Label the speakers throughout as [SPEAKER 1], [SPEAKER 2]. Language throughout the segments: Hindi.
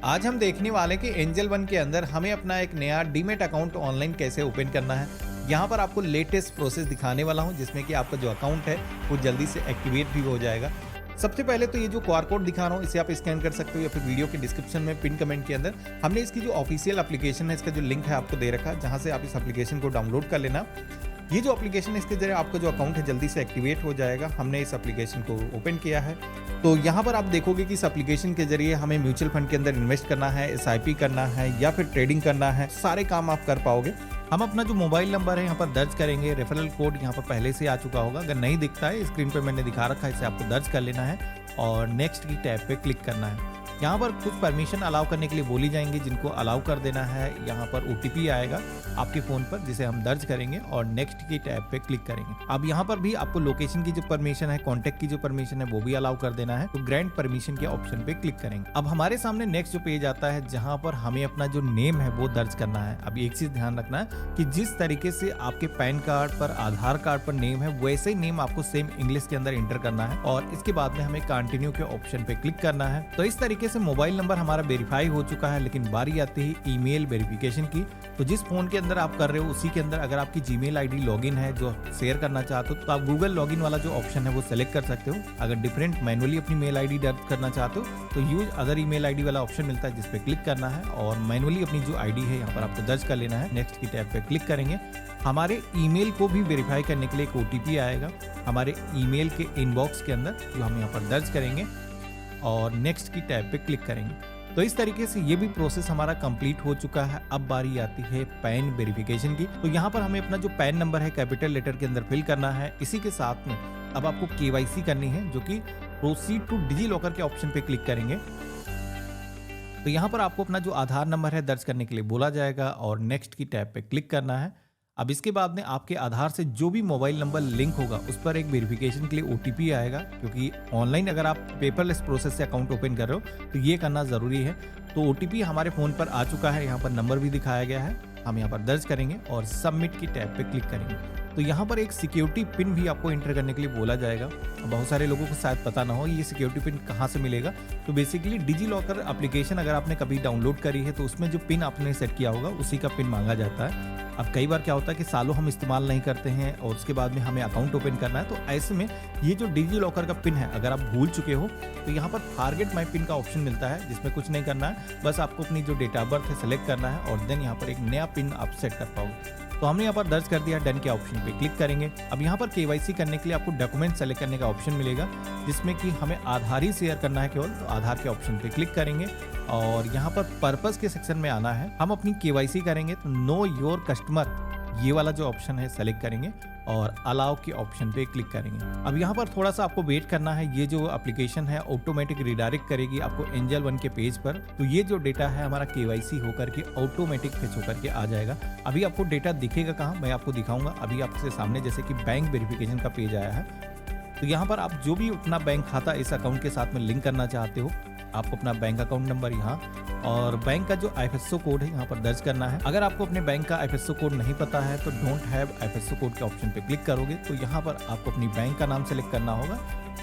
[SPEAKER 1] आज हम देखने वाले कि एंजल वन के अंदर हमें अपना एक नया डीमेट अकाउंट ऑनलाइन कैसे ओपन करना है। यहाँ पर आपको लेटेस्ट प्रोसेस दिखाने वाला हूँ जिसमें कि आपका जो अकाउंट है वो जल्दी से एक्टिवेट भी हो जाएगा। सबसे पहले तो ये जो क्यूआर कोड दिखा रहा हूँ इसे आप स्कैन कर सकते हो या फिर वीडियो के डिस्क्रिप्शन में पिन कमेंट के अंदर हमने इसकी जो ऑफिशियल एप्लीकेशन है इसका जो लिंक है आपको दे रखा है, जहाँ से आप इस एप्लीकेशन को डाउनलोड कर लेना। ये जो एप्लीकेशन है इसके जरिए आपका जो अकाउंट है जल्दी से एक्टिवेट हो जाएगा। हमने इस एप्लीकेशन को ओपन किया है तो यहाँ पर आप देखोगे कि इस एप्लीकेशन के जरिए हमें म्यूचुअल फंड के अंदर इन्वेस्ट करना है, एसआईपी करना है या फिर ट्रेडिंग करना है, सारे काम आप कर पाओगे। हम अपना जो मोबाइल नंबर है यहाँ पर दर्ज करेंगे। रेफरल कोड यहाँ पर पहले से आ चुका होगा, अगर नहीं दिखता है स्क्रीन पे मैंने दिखा रखा है, इसे आपको दर्ज कर लेना है और नेक्स्ट की टैब पे क्लिक करना है। यहाँ पर कुछ परमिशन अलाउ करने के लिए बोली जाएंगी, जिनको अलाउ कर देना है। यहाँ पर ओटीपी आएगा आपके फ़ोन पर जिसे हम दर्ज करेंगे और नेक्स्ट की टैब पे क्लिक करेंगे। अब यहाँ पर भी आपको लोकेशन की जो परमिशन है, कॉन्टैक्ट की जो परमिशन है वो भी अलाउ कर देना है, तो ग्रैंड परमिशन के ऑप्शन पे क्लिक करेंगे। अब हमारे सामने नेक्स्ट जो पेज आता है जहाँ पर हमें अपना जो नेम है वो दर्ज करना है। अब एक चीज़ ध्यान रखना है कि जिस तरीके से आपके पैन कार्ड पर, आधार कार्ड पर नेम है वैसे ही नेम आपको सेम इंग्लिश के अंदर इंटर करना है और इसके बाद में हमें कंटिन्यू के ऑप्शन पे क्लिक करना है। तो इस तरीके से मोबाइल नंबर हमारा वेरीफाई हो चुका है, लेकिन बारी आती है ईमेल वेरिफिकेशन की। तो जिस फोन के अंदर आप कर रहे हो उसी के अंदर अगर आपकी जीमेल आईडी लॉगिन है जो शेयर करना चाहते हो तो आप गूगल लॉगिन वाला जो ऑप्शन है वो सेलेक्ट कर सकते हो। अगर डिफरेंट मैनुअली अपनी मेल आईडी दर्ज करना चाहते हो तो यूज अदर ईमेल आईडी वाला ऑप्शन मिलता है जिस पे क्लिक करना है और मैनुअली अपनी जो आईडी है यहाँ पर आपको दर्ज कर लेना है। नेक्स्ट की टैब पे क्लिक करेंगे। हमारे ईमेल को भी वेरीफाई करने के लिए एक ओटीपी आएगा हमारे ईमेल के इनबॉक्स के अंदर, जो हम यहाँ पर दर्ज करेंगे और नेक्स्ट की टैब पे क्लिक करेंगे। तो इस तरीके से ये भी प्रोसेस हमारा कंप्लीट हो चुका है। अब बारी आती है पैन वेरिफिकेशन की। तो यहाँ पर हमें अपना जो पैन नंबर है कैपिटल लेटर के अंदर फिल करना है। इसी के साथ में अब आपको केवाईसी करनी है, जो कि प्रोसीड टू डिजी लॉकर के ऑप्शन पे क्लिक करेंगे। तो यहाँ पर आपको अपना जो आधार नंबर है दर्ज करने के लिए बोला जाएगा और नेक्स्ट की टैब पे क्लिक करना है। अब इसके बाद में आपके आधार से जो भी मोबाइल नंबर लिंक होगा उस पर एक वेरिफिकेशन के लिए ओटीपी आएगा, क्योंकि ऑनलाइन अगर आप पेपरलेस प्रोसेस से अकाउंट ओपन कर रहे हो तो ये करना ज़रूरी है। तो ओटीपी हमारे फ़ोन पर आ चुका है, यहाँ पर नंबर भी दिखाया गया है, हम यहाँ पर दर्ज करेंगे और सबमिट की टैब पे क्लिक करेंगे। तो यहाँ पर एक सिक्योरिटी पिन भी आपको एंटर करने के लिए बोला जाएगा। बहुत सारे लोगों को शायद पता ना हो ये सिक्योरिटी पिन कहाँ से मिलेगा। तो बेसिकली डिजी लॉकर एप्लीकेशन अगर आपने कभी डाउनलोड करी है तो उसमें जो पिन आपने सेट किया होगा उसी का पिन मांगा जाता है। अब कई बार क्या होता है कि सालों हम इस्तेमाल नहीं करते हैं और उसके बाद में हमें अकाउंट ओपन करना है, तो ऐसे में ये जो डिजी लॉकर का पिन है अगर आप भूल चुके हो तो यहाँ पर फॉरगेट माय पिन का ऑप्शन मिलता है, जिसमें कुछ नहीं करना है, बस आपको अपनी जो डेट ऑफ बर्थ है सेलेक्ट करना है और देन यहाँ पर एक नया पिन आप सेट कर पाओगे। तो हमने यहाँ पर दर्ज कर दिया, डन के ऑप्शन पे क्लिक करेंगे। अब यहाँ पर केवाईसी करने के लिए आपको डॉक्यूमेंट सेलेक्ट करने का ऑप्शन मिलेगा, जिसमें कि हमें आधार ही शेयर करना है केवल। तो आधार के ऑप्शन पे क्लिक करेंगे और यहाँ पर पर्पस के सेक्शन में आना है। हम अपनी केवाईसी करेंगे तो नो योर कस्टमर ये वाला जो ऑप्शन है सेलेक्ट करेंगे और अलाउ के ऑप्शन पे क्लिक करेंगे। अब यहाँ पर थोड़ा सा आपको वेट करना है, ये जो एप्लीकेशन है ऑटोमेटिक रिडायरेक्ट करेगी आपको एंजल वन के पेज पर। तो ये जो डेटा है हमारा केवाईसी होकर के ऑटोमेटिक फेच होकर के आ जाएगा। अभी आपको डेटा दिखेगा कहाँ, मैं आपको दिखाऊंगा। अभी आपके सामने जैसे कि बैंक वेरिफिकेशन का पेज आया है, तो यहाँ पर आप जो भी अपना बैंक खाता इस अकाउंट के साथ में लिंक करना चाहते हो, आपको अपना बैंक अकाउंट नंबर यहाँ और बैंक का जो IFSO कोड है यहाँ पर दर्ज करना है। अगर आपको अपने बैंक का IFSO कोड नहीं पता है तो डोंट हैव IFSO कोड के ऑप्शन पे क्लिक करोगे तो यहाँ पर आपको अपनी बैंक का नाम सेलेक्ट करना होगा।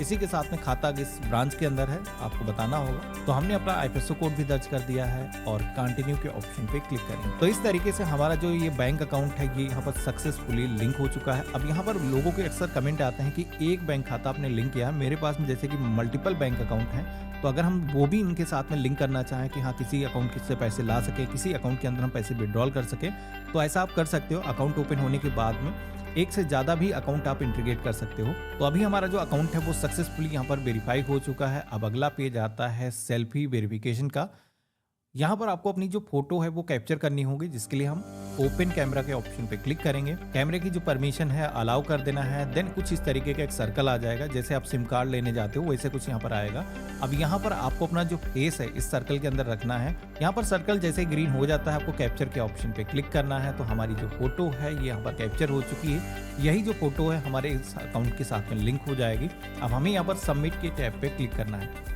[SPEAKER 1] इसी के साथ में खाता किस ब्रांच के अंदर है आपको बताना होगा। तो हमने अपना IFSO कोड भी दर्ज कर दिया है और कंटिन्यू के ऑप्शन पे क्लिक करेंगे। तो इस तरीके से हमारा जो ये बैंक अकाउंट है ये यहाँ पर सक्सेसफुली लिंक हो चुका है। अब यहाँ पर लोगों के अक्सर कमेंट आते हैं कि एक बैंक खाता आपने लिंक किया है, मेरे पास में जैसे कि मल्टीपल बैंक अकाउंट हैं, तो अगर हम वो भी इनके साथ में लिंक करना चाहें कि हाँ किसी अकाउंट से पैसे ला सके, किसी अकाउंट के अंदर हम पैसे विड्रॉल कर सके, तो ऐसा आप कर सकते हो। अकाउंट ओपन होने के बाद में एक से ज़्यादा भी अकाउंट आप इंटीग्रेट कर सकते हो। तो अभी हमारा जो अकाउंट है वो सक्सेसफुली यहाँ पर वेरीफाई हो चुका है। अब अगला पेज आता है सेल्फी वेरिफिकेशन का। यहाँ पर आपको अपनी जो फोटो है वो कैप्चर करनी होगी, जिसके लिए हम ओपन कैमरा के ऑप्शन पे क्लिक करेंगे। कैमरे की जो परमिशन है अलाउ कर देना है। देन कुछ इस तरीके का एक सर्कल आ जाएगा, जैसे आप सिम कार्ड लेने जाते हो वैसे कुछ यहाँ पर आएगा। अब यहाँ पर आपको अपना जो फेस है इस सर्कल के अंदर रखना है। यहाँ पर सर्कल जैसे ग्रीन हो जाता है आपको कैप्चर के ऑप्शन पे क्लिक करना है। तो हमारी जो फोटो है ये यहाँ पर कैप्चर हो चुकी है। यही जो फोटो है हमारे इस अकाउंट के साथ में लिंक हो जाएगी। अब हमें यहाँ पर सबमिट के टैब पे क्लिक करना है।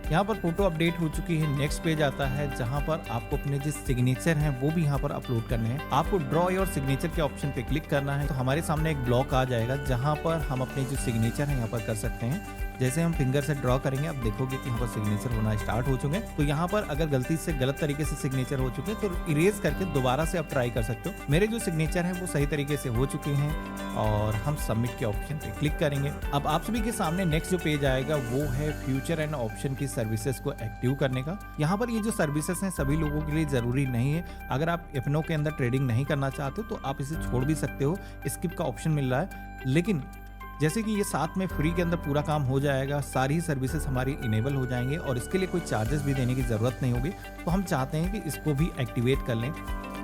[SPEAKER 1] यहाँ पर फोटो अपडेट हो चुकी है। नेक्स्ट पेज आता है जहाँ पर आपको अपने जो सिग्नेचर हैं वो भी यहाँ पर अपलोड करने हैं। आपको ड्रॉ योर सिग्नेचर के ऑप्शन पे क्लिक करना है तो हमारे सामने एक ब्लॉक आ जाएगा जहाँ पर हम अपने जो सिग्नेचर है यहाँ पर कर सकते हैं। जैसे हम फिंगर से ड्रॉ करेंगे आप देखोगे कि यहाँ पर सिग्नेचर होना स्टार्ट हो चुके हैं। तो यहाँ पर अगर गलती से गलत तरीके से सिग्नेचर हो चुके हैं तो इरेज करके दोबारा से आप ट्राई कर सकते हो। मेरे जो सिग्नेचर हैं वो सही तरीके से हो चुके हैं और हम सबमिट के ऑप्शन पे क्लिक करेंगे। अब आप सभी के सामने नेक्स्ट जो पेज आएगा वो है फ्यूचर एंड ऑप्शन की सर्विसेज को एक्टिव करने का। यहाँ पर ये जो सर्विसेज हैं सभी लोगों के लिए जरूरी नहीं है। अगर आप एफएनओ के अंदर ट्रेडिंग नहीं करना चाहते तो आप इसे छोड़ भी सकते हो, स्किप का ऑप्शन मिल रहा है। लेकिन जैसे कि ये साथ में फ्री के अंदर पूरा काम हो जाएगा, सारी सर्विसेज हमारी इनेबल हो जाएंगे और इसके लिए कोई चार्जेस भी देने की ज़रूरत नहीं होगी। तो हम चाहते हैं कि इसको भी एक्टिवेट कर लें।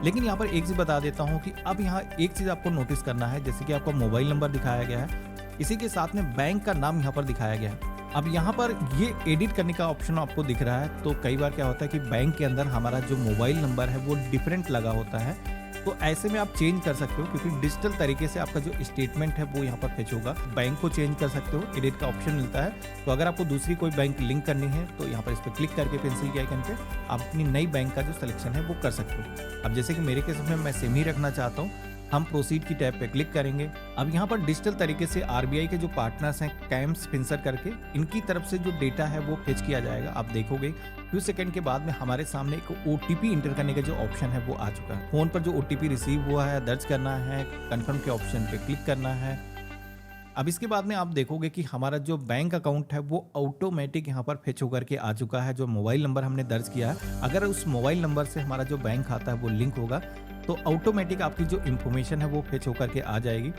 [SPEAKER 1] लेकिन यहाँ पर एक चीज़ बता देता हूँ कि अब यहाँ एक चीज़ आपको नोटिस करना है, जैसे कि आपका मोबाइल नंबर दिखाया गया है, इसी के साथ में बैंक का नाम यहाँ पर दिखाया गया है। अब यहाँ पर ये एडिट करने का ऑप्शन आपको दिख रहा है। तो कई बार क्या होता है कि बैंक के अंदर हमारा जो मोबाइल नंबर है वो डिफरेंट लगा होता है। तो ऐसे में आप चेंज कर सकते हो क्योंकि डिजिटल तरीके से आपका जो स्टेटमेंट है वो यहाँ पर फेच होगा। बैंक को चेंज कर सकते हो, एडिट का ऑप्शन मिलता है। तो अगर आपको दूसरी कोई बैंक लिंक करनी है तो यहाँ पर इस पर क्लिक करके पेंसिल के आइकन पे आप अपनी नई बैंक का जो सिलेक्शन है वो कर सकते हो। अब जैसे कि मेरे केस में मैं सेम ही रखना चाहता हूँ, हम प्रोसीड की टैब पे क्लिक करेंगे। अब यहाँ पर डिजिटल तरीके से आरबीआई के जो पार्टनर्स हैं कैम्स फिंसर करके, इनकी तरफ से जो डेटा है वो फेच किया जाएगा। आप देखोगे फ्यू सेकंड के बाद में हमारे सामने एक ओटीपी इंटर करने का जो ऑप्शन है वो आ चुका है। फोन पर जो ओटीपी रिसीव हुआ है दर्ज करना है, कंफर्म के ऑप्शन पे क्लिक करना है। अब इसके बाद में आप देखोगे कि हमारा जो बैंक अकाउंट है वो ऑटोमेटिक यहाँ पर फेच होकर के आ चुका है। जो मोबाइल नंबर हमने दर्ज किया है, अगर उस मोबाइल नंबर से हमारा जो बैंक खाता है वो लिंक होगा तो ऑटोमेटिक आपकी जो इन्फॉर्मेशन है वो फेच होकर के आ जाएगी।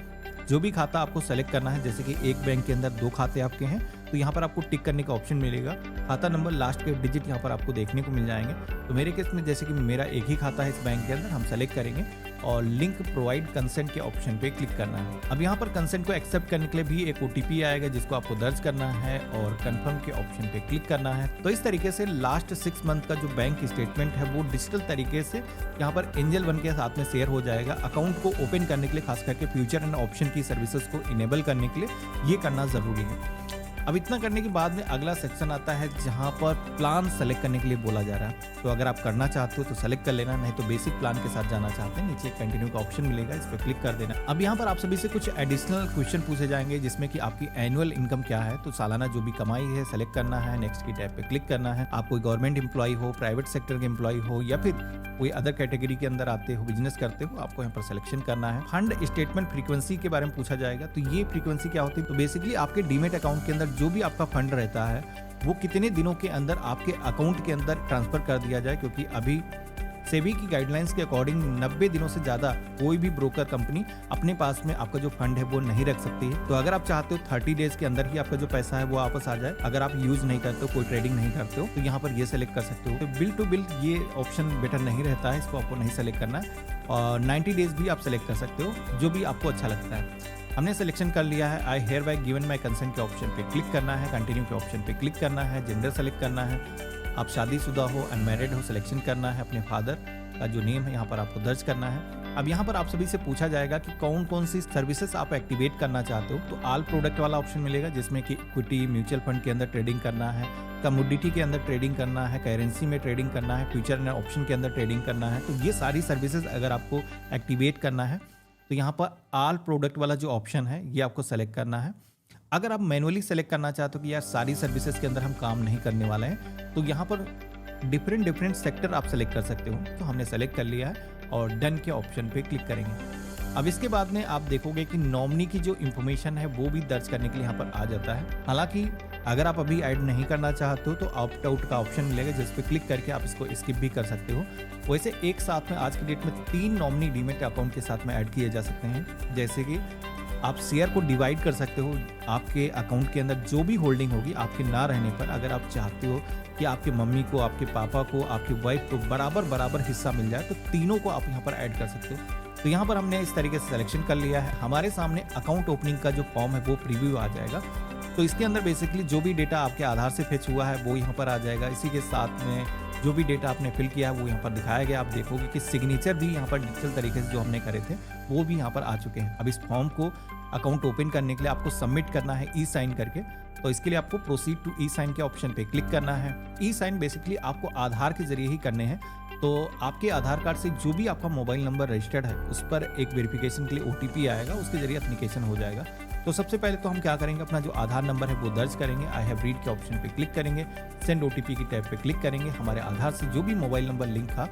[SPEAKER 1] जो भी खाता आपको सेलेक्ट करना है, जैसे कि एक बैंक के अंदर 2 खाते आपके हैं तो यहाँ पर आपको टिक करने का ऑप्शन मिलेगा। खाता नंबर लास्ट के डिजिट यहाँ पर आपको देखने को मिल जाएंगे। तो मेरे केस में जैसे कि मेरा एक ही खाता है इस बैंक के अंदर, हम सेलेक्ट करेंगे और लिंक प्रोवाइड कंसेंट के ऑप्शन पे क्लिक करना है। अब यहाँ पर कंसेंट को एक्सेप्ट करने के लिए भी एक ओटीपी आएगा जिसको आपको दर्ज करना है और कंफर्म के ऑप्शन पे क्लिक करना है। तो इस तरीके से लास्ट 6 मंथ का जो बैंक स्टेटमेंट है वो डिजिटल तरीके से यहाँ पर एंजल वन के साथ में शेयर हो जाएगा। अकाउंट को ओपन करने के लिए, खास करके फ्यूचर एंड ऑप्शन की सर्विसेज को इनेबल करने के लिए ये करना जरूरी है। अब इतना करने के बाद में अगला सेक्शन आता है जहां पर प्लान सेलेक्ट करने के लिए बोला जा रहा है। तो अगर आप करना चाहते हो तो सेलेक्ट कर लेना, नहीं तो बेसिक प्लान के साथ जाना चाहते हैं नीचे कंटिन्यू का ऑप्शन मिलेगा, इस पर क्लिक कर देना। अब यहाँ पर आप सभी से कुछ एडिशनल क्वेश्चन पूछे जाएंगे जिसमें कि आपकी एनुअल इनकम क्या है। तो सालाना जो भी कमाई है सेलेक्ट करना है, नेक्स्ट की टैब पे क्लिक करना है। आप कोई गवर्नमेंट एम्प्लॉय हो, प्राइवेट सेक्टर के एम्प्लॉय हो या फिर कोई अदर कैटेगरी के अंदर आते हो, बिजनेस करते हो, आपको यहाँ पर सिलेक्शन करना है। फंड स्टेटमेंट फ्रीक्वेंसी के बारे में पूछा जाएगा। तो ये फ्रीक्वेंसी क्या होती है? तो बेसिकली आपके डीमेट अकाउंट के अंदर जो भी आपका फंड रहता है वो कितने दिनों के अंदर आपके अकाउंट के अंदर ट्रांसफर कर दिया जाए, क्योंकि अभी सेबी की गाइडलाइंस के अकॉर्डिंग 90 दिनों से ज्यादा कोई भी ब्रोकर कंपनी अपने पास में आपका जो फंड है वो नहीं रख सकती है। तो अगर आप चाहते हो 30 डेज के अंदर ही आपका जो पैसा है वो वापस आ जाए, अगर आप यूज नहीं करते हो, कोई ट्रेडिंग नहीं करते हो, तो यहाँ पर ये सेलेक्ट कर सकते हो। तो बिल टू बिल ये ऑप्शन बेटर नहीं रहता है, इसको आपको नहीं सेलेक्ट करना है। और 90 डेज भी आप सेलेक्ट कर सकते हो, जो भी आपको अच्छा लगता है। हमने सिलेक्शन कर लिया है। I hereby given my consent के ऑप्शन पे क्लिक करना है, कंटिन्यू के ऑप्शन पे क्लिक करना है, जेंडर सेलेक्ट करना है, आप शादीशुदा हो, अनमैरिड हो, सिलेक्शन करना है, अपने फादर का जो नेम है यहाँ पर आपको दर्ज करना है। अब यहाँ पर आप सभी से पूछा जाएगा कि कौन कौन सी सर्विसेज आप एक्टिवेट करना चाहते हो। तो ऑल प्रोडक्ट वाला ऑप्शन मिलेगा जिसमें कि इक्विटी म्यूचुअल फंड के अंदर ट्रेडिंग करना है, कमोडिटी के अंदर ट्रेडिंग करना है, करेंसी में ट्रेडिंग करना है, फ्यूचर एंड ऑप्शन के अंदर ट्रेडिंग करना है। तो ये सारी सर्विसेज अगर आपको एक्टिवेट करना है तो यहाँ पर ऑल प्रोडक्ट वाला जो ऑप्शन है ये आपको सेलेक्ट करना है। अगर आप मैनुअली सेलेक्ट करना चाहते हो कि यार सारी सर्विसेज के अंदर हम काम नहीं करने वाले हैं, तो यहाँ पर डिफरेंट सेक्टर आप सेलेक्ट कर सकते हो। तो हमने सेलेक्ट कर लिया है और डन के ऑप्शन पे क्लिक करेंगे। अब इसके बाद में आप देखोगे कि नॉमिनी की जो इन्फॉर्मेशन है वो भी दर्ज करने के लिए यहाँ पर आ जाता है। हालांकि अगर आप अभी ऐड नहीं करना चाहते हो तो ऑप्ट आउट का ऑप्शन मिलेगा जिस पे क्लिक करके आप इसको स्किप भी कर सकते हो। वैसे एक साथ में आज की डेट में 3 नॉमिनी डीमेट अकाउंट के साथ में ऐड किए जा सकते हैं। जैसे कि आप शेयर को डिवाइड कर सकते हो, आपके अकाउंट के अंदर जो भी होल्डिंग होगी आपके ना रहने पर, अगर आप चाहते हो कि आपके मम्मी को, आपके पापा को, आपकी वाइफ को बराबर हिस्सा मिल जाए, तो तीनों को आप यहाँ पर ऐड कर सकते हो। तो यहाँ पर हमने इस तरीके से सिलेक्शन कर लिया है। हमारे सामने अकाउंट ओपनिंग का जो फॉर्म है वो प्रीव्यू आ जाएगा। तो इसके अंदर बेसिकली जो भी डेटा आपके आधार से फेच हुआ है वो यहाँ पर आ जाएगा। इसी के साथ में जो भी डेटा आपने फिल किया है वो यहाँ पर दिखाया गया। आप देखोगे कि सिग्नेचर भी यहाँ पर डिजिटल तरीके से जो हमने करे थे वो भी यहाँ पर आ चुके हैं। अब इस फॉर्म को अकाउंट ओपन करने के लिए आपको सबमिट करना है ई साइन करके। तो इसके लिए आपको प्रोसीड टू ई साइन के ऑप्शन पे क्लिक करना है। ई साइन बेसिकली आपको आधार के जरिए ही करने हैं। तो आपके आधार कार्ड से जो भी आपका मोबाइल नंबर रजिस्टर्ड है उस पर एक वेरिफिकेशन के लिए ओटीपी आएगा, उसके जरिए एप्लीकेशन हो जाएगा। तो सबसे पहले तो हम क्या करेंगे, अपना जो आधार नंबर है वो दर्ज करेंगे, आई हैव रीड के ऑप्शन पे क्लिक करेंगे, सेंड ओटीपी की टैब पे क्लिक करेंगे। हमारे आधार से जो भी मोबाइल नंबर लिंक था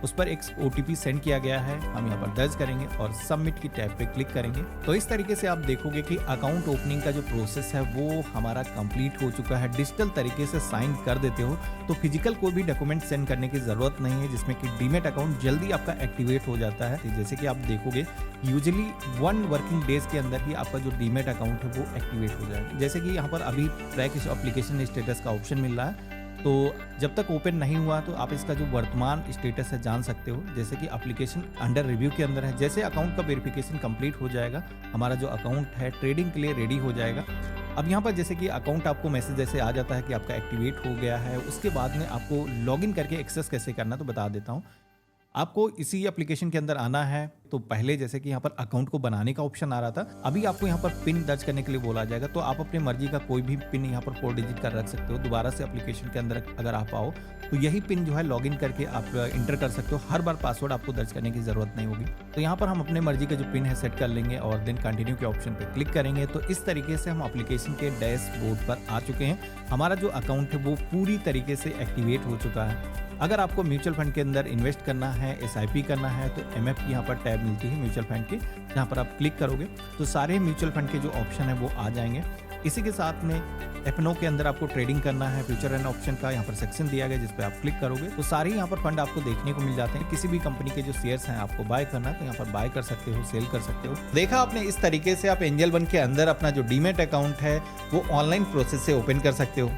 [SPEAKER 1] उस पर एक ओटीपी सेंड किया गया है, हम यहाँ पर दर्ज करेंगे और सबमिट की टैब पे क्लिक करेंगे। तो इस तरीके से आप देखोगे कि अकाउंट ओपनिंग का जो प्रोसेस है वो हमारा कंप्लीट हो चुका है। डिजिटल तरीके से साइन कर देते हो तो फिजिकल कोई भी डॉक्यूमेंट सेंड करने की जरूरत नहीं है, जिसमें कि डीमेट अकाउंट जल्दी आपका एक्टिवेट हो जाता है। जैसे कि आप देखोगे यूजुअली 1 वर्किंग डेज के अंदर ही आपका जो डीमेट अकाउंट है वो एक्टिवेट हो जाएगा। जैसे कि यहाँ पर अभी ट्रैक एप्लीकेशन स्टेटस का ऑप्शन मिल रहा है, तो जब तक ओपन नहीं हुआ तो आप इसका जो वर्तमान स्टेटस है जान सकते हो। जैसे कि एप्लीकेशन अंडर रिव्यू के अंदर है। जैसे अकाउंट का वेरिफिकेशन कंप्लीट हो जाएगा, हमारा जो अकाउंट है ट्रेडिंग के लिए रेडी हो जाएगा। अब यहाँ पर जैसे कि अकाउंट आपको मैसेज जैसे आ जाता है कि आपका एक्टिवेट हो गया है, उसके बाद में आपको लॉगिन करके एक्सेस कैसे करना तो बता देता हूँ। आपको इसी एप्लीकेशन के अंदर आना है। तो पहले जैसे कि यहाँ पर अकाउंट को बनाने का ऑप्शन आ रहा था, अभी आपको यहाँ पर पिन दर्ज करने के लिए बोला जाएगा। तो आप अपनी मर्जी का कोई भी पिन यहाँ पर 4 डिजिट का रख सकते हो। दोबारा से एप्लीकेशन के अंदर अगर आप आओ तो यही पिन जो है लॉगिन करके आप इंटर कर सकते हो। हर बार पासवर्ड आपको दर्ज करने की जरूरत नहीं होगी। तो यहाँ पर हम अपने मर्जी का जो पिन है सेट कर लेंगे और देन कंटिन्यू के ऑप्शन पे क्लिक करेंगे। तो इस तरीके से हम एप्लीकेशन के डैशबोर्ड पर आ चुके हैं। हमारा जो अकाउंट है वो पूरी तरीके से एक्टिवेट हो चुका है। अगर आपको म्यूचुअल फंड के अंदर इन्वेस्ट करना है, एसआईपी करना है, तो एमएफ की यहाँ पर टैब मिलती है म्यूचुअल फंड की, जहाँ पर आप क्लिक करोगे तो सारे म्यूचुअल फंड के जो ऑप्शन है वो आ जाएंगे। इसी के साथ में एफएनओ के अंदर आपको ट्रेडिंग करना है, फ्यूचर एंड ऑप्शन का यहाँ पर सेक्शन दिया गया जिस पे आप क्लिक करोगे तो सारे यहाँ पर फंड आपको देखने को मिल जाते हैं। किसी भी कंपनी के जो शेयर्स हैं आपको बाय करना है तो यहाँ पर बाय कर सकते हो, सेल कर सकते हो। देखा आपने, इस तरीके से आप एंजल वन के अंदर अपना जो डीमेट अकाउंट है वो ऑनलाइन प्रोसेस से ओपन कर सकते हो।